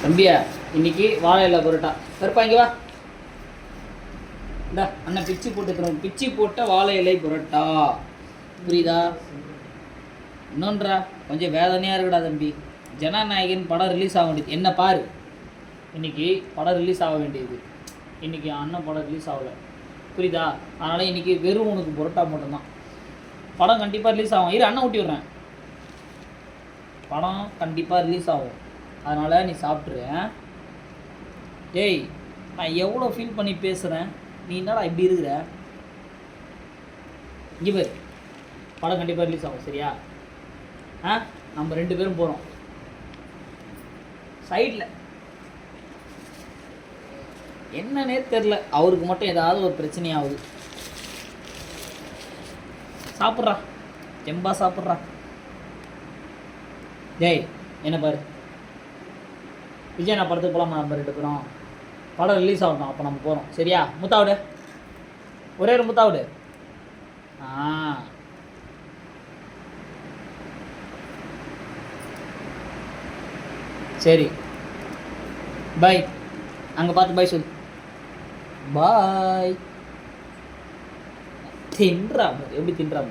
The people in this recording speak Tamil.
தம்பியா இன்னைக்கு வாழை இலை பரோட்டா கருப்பா இங்கே வா. இந்த அண்ணன் பிச்சு போட்டுக்கிறோம். பிச்சு போட்ட வாழை இலை பரோட்டா புரியுதா? இன்னொன்றா கொஞ்சம் வேதனையாக இருக்குடா தம்பி. ஜனநாயகன் படம் ரிலீஸ் ஆக வேண்டியது என்ன பாரு. இன்றைக்கி படம் ரிலீஸ் ஆக வேண்டியது, இன்றைக்கி அண்ணன் படம் ரிலீஸ் ஆகலை புரியுதா? அதனால் இன்றைக்கி வெறும் உனக்கு பரோட்டா மட்டும்தான். படம் கண்டிப்பாக ரிலீஸ் ஆகும். இரு அண்ணன் ஊட்டி விட்றேன். படம் கண்டிப்பாக ரிலீஸ் ஆகும், அதனால் நீ சாப்பிட்ரு. டேய் நான் எவ்வளோ ஃபீல் பண்ணி பேசுகிறேன், நீ என்னடா இப்படி இருக்கிற? இங்கே பேர் படம் கண்டிப்பாக ரிலீஸ் ஆகும் சரியா? நம்ம 2 பேரும் போகிறோம். சைடில் என்னன்னே தெரில, அவருக்கு மட்டும் ஏதாவது ஒரு பிரச்சனையாகுது. சாப்பிட்றா செம்பா சாப்பிட்றா. டேய் என்ன பாரு, விஜய் நான் படத்துக்கு போகலாமா? நம்ம 2 பேரும் படம் ரிலீஸ் ஆகட்டும், அப்போ நம்ம போகிறோம் சரியா? முத்தாவிடு, ஒரே ஒரு முத்தாவிடு. சரி பாய். அங்கே பார்த்து பாய் சொல்லு. பாய். தின்றா எப்படி தின்றா?